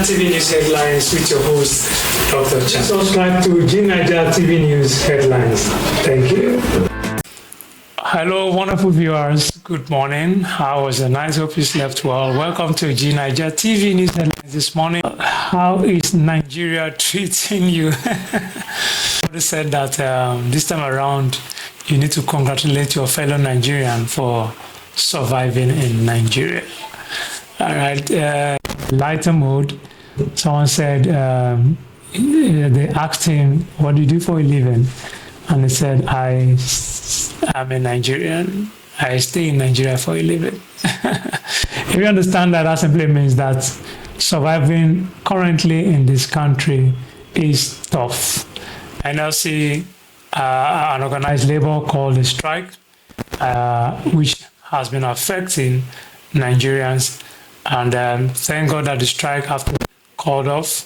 G9ija TV News Headlines with your host, Dr. Chan. Subscribe to G9ija TV News Headlines. Thank you. Hello, wonderful viewers. Good morning. How was the night? Hope you slept well. Welcome to G9ija TV News Headlines this morning. How is Nigeria treating you? Somebody said that this time around, you need to congratulate your fellow Nigerian for surviving in Nigeria. All right. Lighter mode. Someone said they asked him, "What do you do for a living?" And he said, "I am a Nigerian. I stay in Nigeria for a living." If you understand that, that simply means that surviving currently in this country is tough. NLC, an organized labor called a strike, which has been affecting Nigerians. And thank God that the strike has been called off.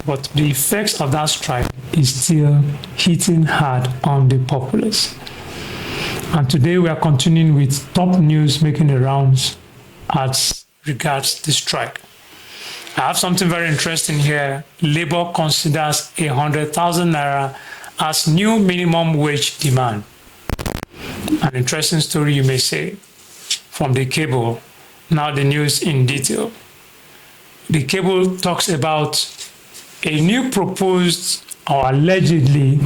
But the effects of that strike is still hitting hard on the populace. And today we are continuing with top news making the rounds as regards the strike. I have something very interesting here. Labour considers 100,000 naira as new minimum wage demand. An interesting story, you may say, from the cable. Now the news in detail. The cable talks about a new proposed or allegedly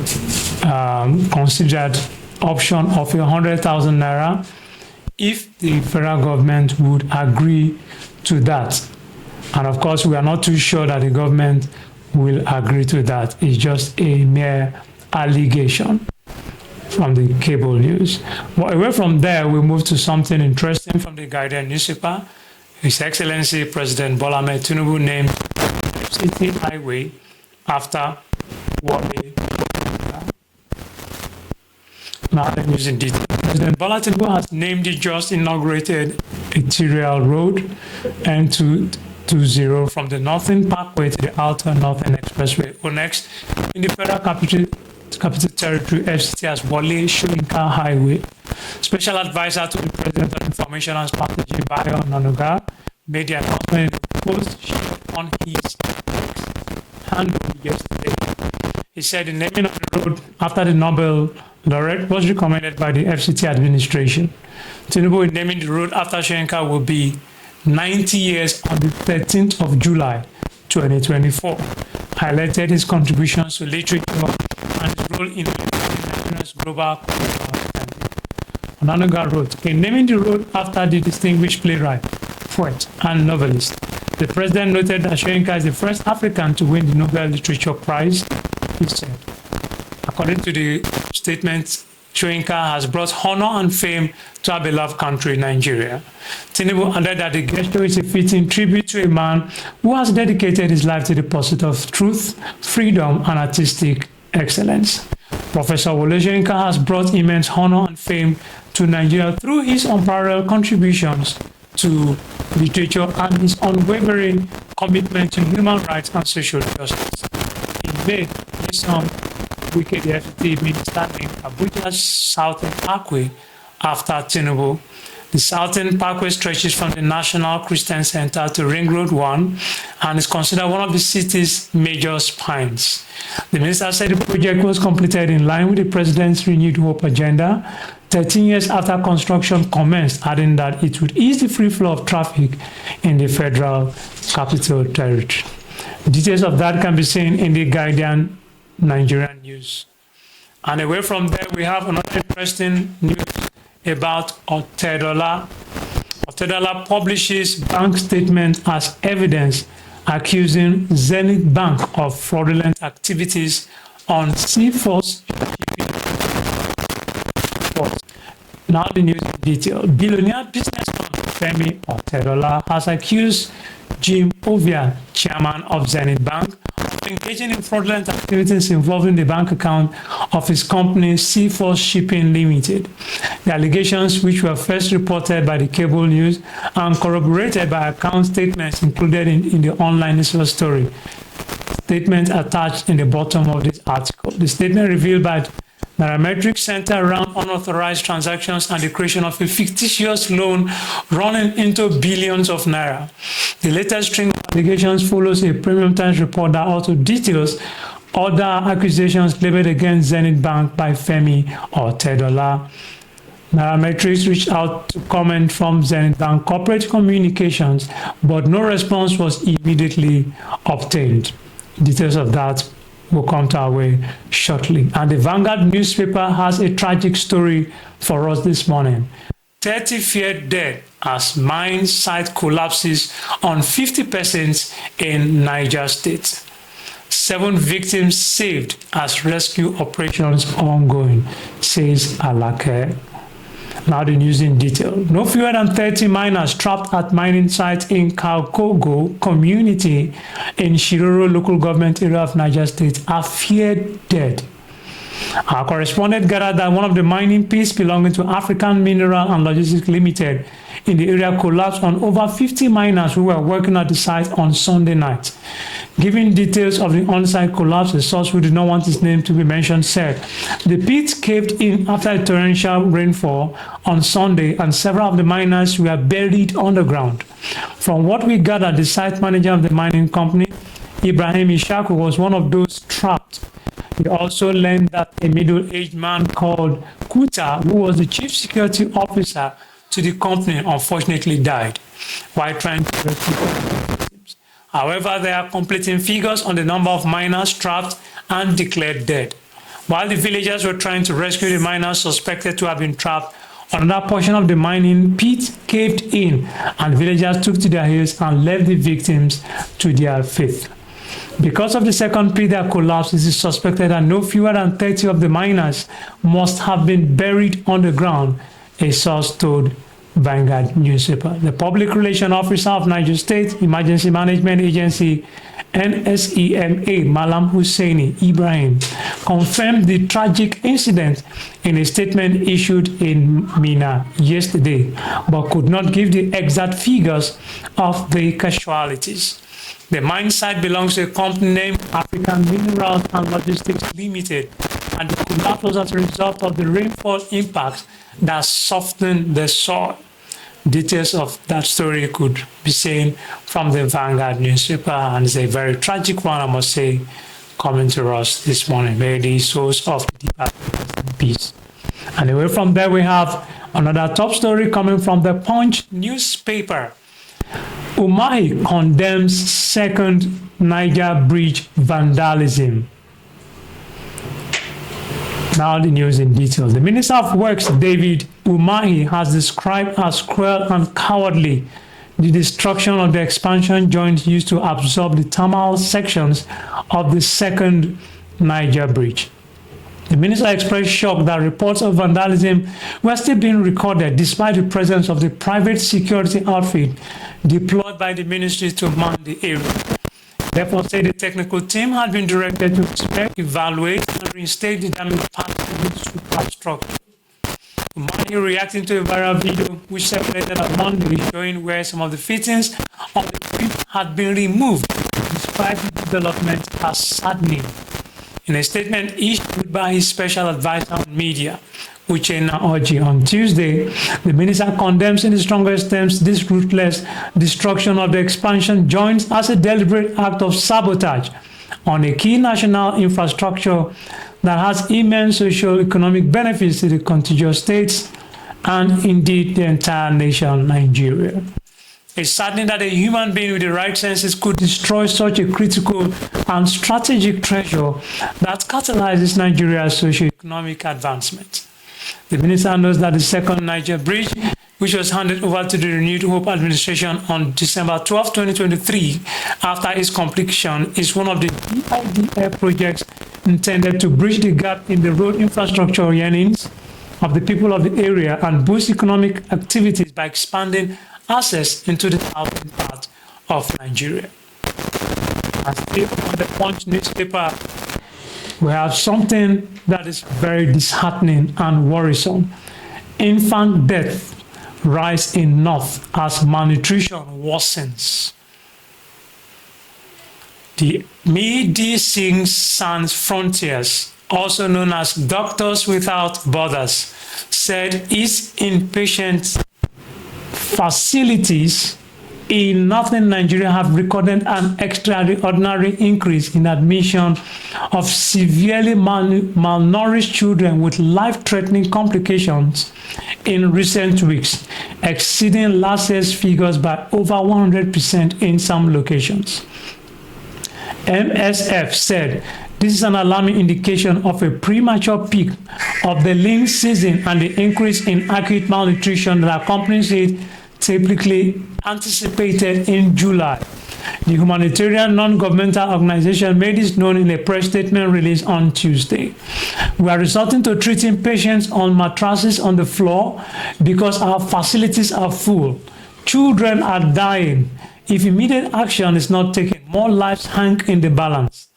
considered option of 100,000 naira if the federal government would agree to that. And of course, we are not too sure that the government will agree to that. It's just a mere allegation from the cable news. But away from there, we move to something interesting from the Guardian newspaper. His Excellency President Bola Ahmed Tinubu named FCT Highway after Wale. Now the news in detail. President Bola Tinubu has named the just inaugurated arterial road N220 from the Northern Parkway to the Outer Northern Expressway, ONEX, in the Federal Capital Territory FCT as Wale Soyinka Highway. Special advisor to the President of Information and Strategy, Bayo Onanuga, made the announcement in a post on his handle yesterday. He said the naming of the road after the Nobel laureate was recommended by the FCT administration. Tinubu in naming the road after Soyinka will be 90 years on the 13th of July 2024. Highlighted his contributions to literature and his role in Nigeria's global understanding. Onanuga wrote, in naming the road after the distinguished playwright, poet, and novelist, the president noted that Soyinka is the first African to win the Nobel Literature Prize, he said. According to the statement, Soyinka has brought honor and fame to our beloved country, Nigeria. Tinubu added that the gesture is a fitting tribute to a man who has dedicated his life to the pursuit of truth, freedom, and artistic excellence. Professor Wale Soyinka has brought immense honor and fame to Nigeria through his unparalleled contributions to literature and his unwavering commitment to human rights and social justice. In May, this song, Wike the FCT Minister named Abuja's Southern Parkway after Tinubu. The Southern Parkway stretches from the National Christian Center to Ring Road 1 and is considered one of the city's major spines. The minister said the project was completed in line with the president's renewed hope agenda 13 years after construction commenced, adding that it would ease the free flow of traffic in the Federal Capital Territory. Details of that can be seen in the Guardian Nigerian news. And away from there, we have another interesting news about Otedola. Otedola publishes bank statement as evidence accusing Zenith Bank of fraudulent activities on Seaforth shipping. Now the news in detail. Billionaire businessman Femi Otedola has accused G9ija, chairman of Zenith Bank, of engaging in fraudulent activities involving the bank account of his company Seaforth Shipping Limited. The allegations, which were first reported by the cable news and corroborated by account statements included in the online news story, statement attached in the bottom of this article. The statement revealed by Nairametrics center around unauthorized transactions and the creation of a fictitious loan running into billions of naira. The latest string of allegations follows a Premium Times report that also details other accusations labeled against Zenith Bank by Femi Otedola. Nairametrics reached out to comment from Zenith Bank Corporate Communications, but no response was immediately obtained. Details of that will come to our way shortly. And the Vanguard newspaper has a tragic story for us this morning. 30 feared dead as mine site collapses on 50% in Niger State. 7 victims saved as rescue operations ongoing, says Alake. Now the news in detail. No fewer than 30 miners trapped at mining sites in Kaukogo community in Shiroro local government area of Niger State are feared dead. Our correspondent gathered that one of the mining pits belonging to African Mineral and Logistics Limited in the area collapsed on over 50 miners who were working at the site on Sunday night. Giving details of the on-site collapse, a source who did not want his name to be mentioned said the pit caved in after a torrential rainfall on Sunday and several of the miners were buried underground. From what we gathered, the site manager of the mining company, Ibrahim Ishaku, was one of those trapped. We also learned that a middle-aged man called Kuta, who was the chief security officer to the company, unfortunately died while trying to rescue victims. However, there are conflicting figures on the number of miners trapped and declared dead. While the villagers were trying to rescue the miners suspected to have been trapped, another portion of the mining pit caved in, and villagers took to their heels and left the victims to their fate. Because of the second pit that collapsed, it is suspected that no fewer than 30 of the miners must have been buried underground, a source told Vanguard newspaper. The Public Relations Officer of Niger State Emergency Management Agency, NSEMA, Malam Husseini Ibrahim, confirmed the tragic incident in a statement issued in Mina yesterday, but could not give the exact figures of the casualties. The mine site belongs to a company named African Minerals and Logistics Limited, and the collapse was as a result of the rainfall impacts that softened the soil. Details of that story could be seen from the Vanguard newspaper, and it's a very tragic one, I must say, coming to us this morning. May the souls of the departed in peace. And away from there, we have another top story coming from the Punch newspaper. Umahi condemns second Niger bridge vandalism. Now the news in detail. The Minister of Works, David Umahi, has described as cruel and cowardly the destruction of the expansion joint used to absorb the thermal sections of the second Niger bridge. The minister expressed shock that reports of vandalism were still being recorded despite the presence of the private security outfit deployed by the ministry to man the area. Therefore, said the technical team had been directed to inspect, evaluate, and reinstate the damaged parts of the superstructure. Umani reacting to a viral video which circulated on Monday showing where some of the fittings of the equipment had been removed, despite the development as saddening. In a statement issued by his special advisor on media, G9ija, on Tuesday, the minister condemns in the strongest terms this ruthless destruction of the expansion joints as a deliberate act of sabotage on a key national infrastructure that has immense socio-economic benefits to the contiguous states and indeed the entire nation, Nigeria. It's saddening that a human being with the right senses could destroy such a critical and strategic treasure that catalyzes Nigeria's socio-economic advancement. The minister knows that the second Niger bridge, which was handed over to the Renewed Hope administration on December 12, 2023, after its completion, is one of the G9ija projects intended to bridge the gap in the road infrastructure yearnings of the people of the area and boost economic activities by expanding access into the southern part of Nigeria. As still on the Punch newspaper, we have something that is very disheartening and worrisome. Infant death rise in North as malnutrition worsens. The Medecins Sans Frontières, also known as Doctors Without Borders, said its inpatient facilities in northern Nigeria have recorded an extraordinary increase in admission of severely malnourished children with life-threatening complications in recent weeks, exceeding last year's figures by over 100% in some locations. MSF said this is an alarming indication of a premature peak of the lean season and the increase in acute malnutrition that accompanies it, typically anticipated in July. The humanitarian non-governmental organization made this known in a press statement released on Tuesday. We are resorting to treating patients on mattresses on the floor because our facilities are full. Children are dying. If immediate action is not taken, more lives hang in the balance.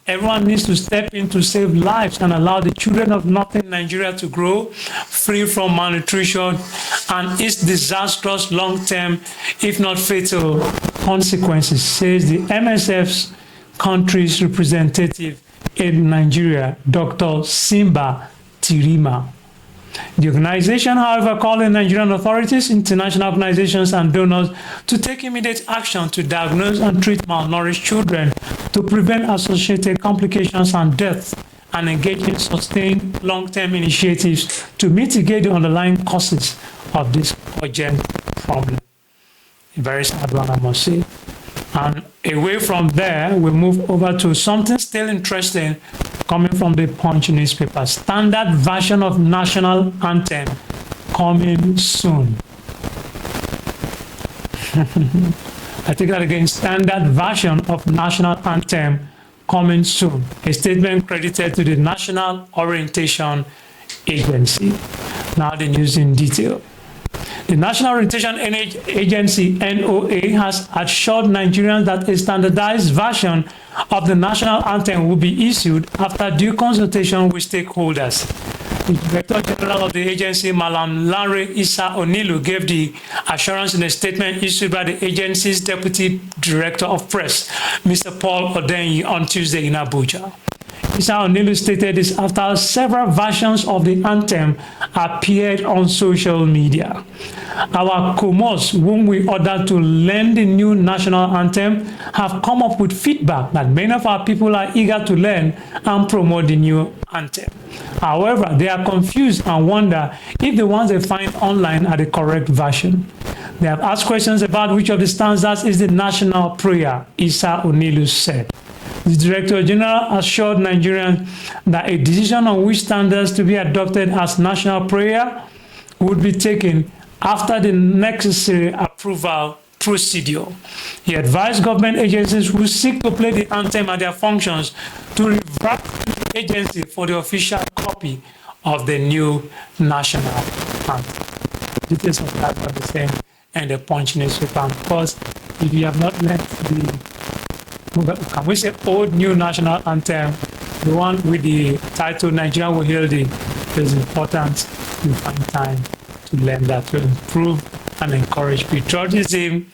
Everyone needs to step in to save lives and allow the children of northern Nigeria to grow free from malnutrition and its disastrous long-term, if not fatal, consequences, says the MSF's country's representative in Nigeria, Dr. Simba Tirima. The organization, however, called on Nigerian authorities, international organizations, and donors to take immediate action to diagnose and treat malnourished children to prevent associated complications and deaths, and engage in sustained long-term initiatives to mitigate the underlying causes of this urgent problem. A very sad one, I must say. And away from there, we move over to something still interesting coming from the Punch newspaper. Standard version of national anthem coming soon. I take that again. Standard version of national anthem coming soon. A statement credited to the National Orientation Agency. Now the news in detail. The National Orientation Agency, NOA, has assured Nigerians that a standardized version of the national anthem will be issued after due consultation with stakeholders. The Director General of the agency, Malam Lanre Issa Onilu, gave the assurance in a statement issued by the agency's Deputy Director of Press, Mr. Paul Odenyi, on Tuesday in Abuja. Issa Onilu stated this after several versions of the anthem appeared on social media. Our comos, whom we ordered to learn the new national anthem, have come up with feedback that many of our people are eager to learn and promote the new anthem. However, they are confused and wonder if the ones they find online are the correct version. They have asked questions about which of the stanzas is the national prayer, Issa Onilu said. The Director General assured Nigerians that a decision on which standards to be adopted as national prayer would be taken after the necessary approval procedure. He advised government agencies who seek to play the anthem at their functions to revert to the agency for the official copy of the new national anthem. Details of that are the same in the Punch newspaper. Of course, if you have not learned can we say old new national anthem, the one with the title Nigeria will heal thee, it is important you find time to learn that to improve and encourage patriotism,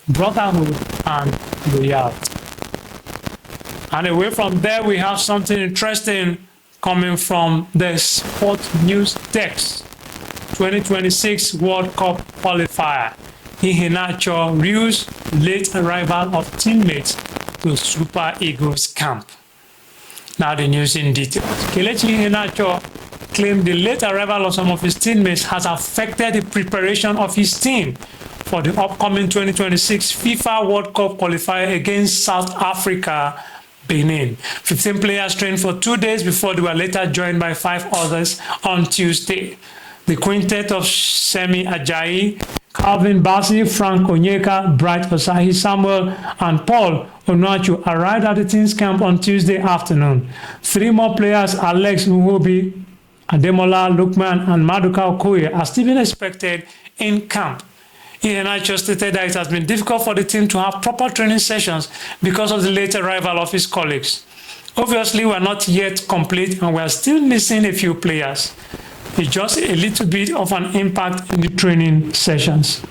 brotherhood, and loyalty. And away from there, we have something interesting coming from the Sport News Desk. 2026 World Cup qualifier. Iheanacho Ryu's late arrival of teammates to Super Eagles camp. Now the news in detail. Kelechi Iheanacho claimed the late arrival of some of his teammates has affected the preparation of his team for the upcoming 2026 FIFA World Cup qualifier against South Africa, Benin. 15 players trained for 2 days before they were later joined by 5 others on Tuesday. The quintet of Semi Ajayi, Calvin Bassey, Frank Onyeka, Bright Osayi Samuel, and Paul Onuachu arrived at the team's camp on Tuesday afternoon. 3 more players, Alex Nwobi, Ademola Lookman, and Maduka Okoye, are still being expected in camp. Iheanacho stated that it has been difficult for the team to have proper training sessions because of the late arrival of his colleagues. Obviously, we are not yet complete and we are still missing a few players. It's just a little bit of an impact in the training sessions.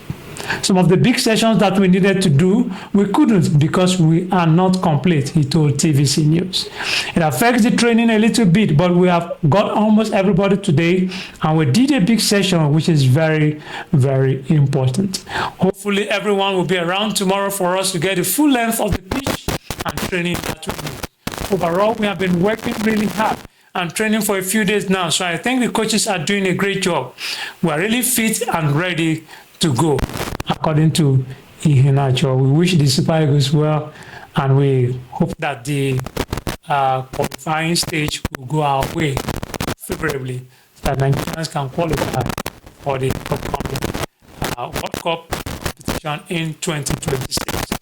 Some of the big sessions that we needed to do, we couldn't because we are not complete, he told TVC News. It affects the training a little bit, but we have got almost everybody today, and we did a big session, which is very, very important. Hopefully, everyone will be around tomorrow for us to get the full length of the pitch and training that we need. Overall, we have been working really hard and training for a few days now, so I think the coaches are doing a great job. We are really fit and ready to go, according to G9ija. We wish the Super Eagles well, and we hope that the qualifying stage will go our way favorably, so that Nigerians can qualify for the upcoming World Cup competition in 2026.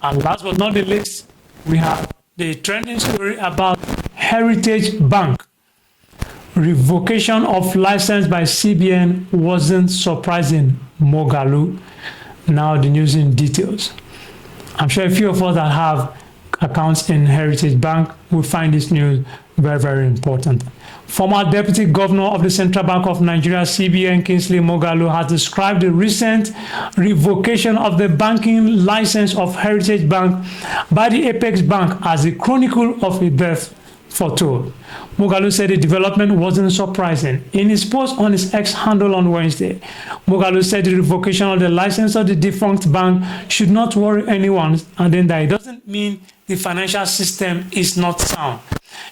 And last but not the least, we have the trending story about Heritage Bank. Revocation of license by CBN wasn't surprising, Moghalu. Now the news in details. I'm sure a few of us that have accounts in Heritage Bank will find this news very, very important. Former Deputy Governor of the Central Bank of Nigeria, CBN, Kingsley Moghalu, has described the recent revocation of the banking license of Heritage Bank by the Apex Bank as a chronicle of a death foretold. Moghalu said the development wasn't surprising. In his post on his X handle on Wednesday, Moghalu said the revocation of the license of the defunct bank should not worry anyone, and then that it doesn't mean the financial system is not sound.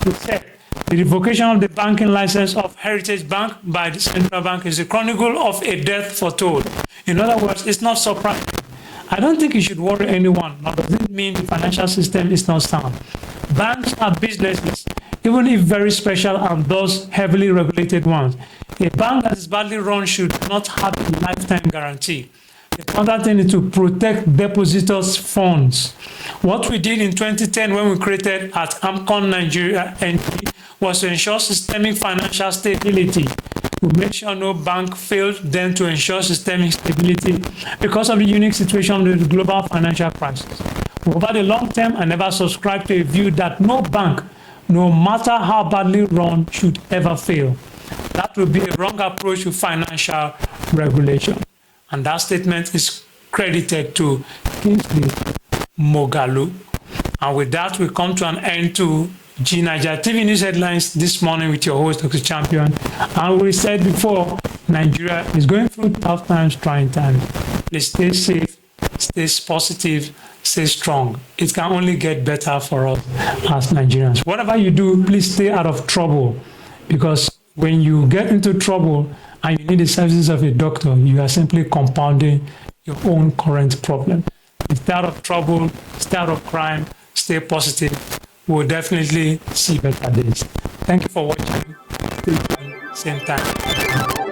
He said the revocation of the banking license of Heritage Bank by the Central Bank is a chronicle of a death foretold. In other words, it's not surprising. I don't think it should worry anyone, nor does it mean the financial system is not sound. Banks are businesses, even if very special and those heavily regulated ones. A bank that is badly run should not have a lifetime guarantee. The other thing is to protect depositors' funds. What we did in 2010 when we created at AMCON Nigeria NG was to ensure systemic financial stability. We made sure no bank failed then to ensure systemic stability because of the unique situation of the global financial crisis. Over the long term, I never subscribed to a view that no bank, no matter how badly run, should ever fail. That would be a wrong approach to financial regulation. And that statement is credited to Kingsley Moghalu. And with that, we come to an end to G9ija TV News Headlines this morning with your host, Dr. Champion. And we said before, Nigeria is going through tough times, trying times. Please stay safe, stay positive, stay strong. It can only get better for us as Nigerians. Whatever you do, please stay out of trouble, because when you get into trouble and you need the services of a doctor, you are simply compounding your own current problem. Stay out of trouble, stay out of crime, stay positive. We'll definitely see better days. Thank you for watching. Same time.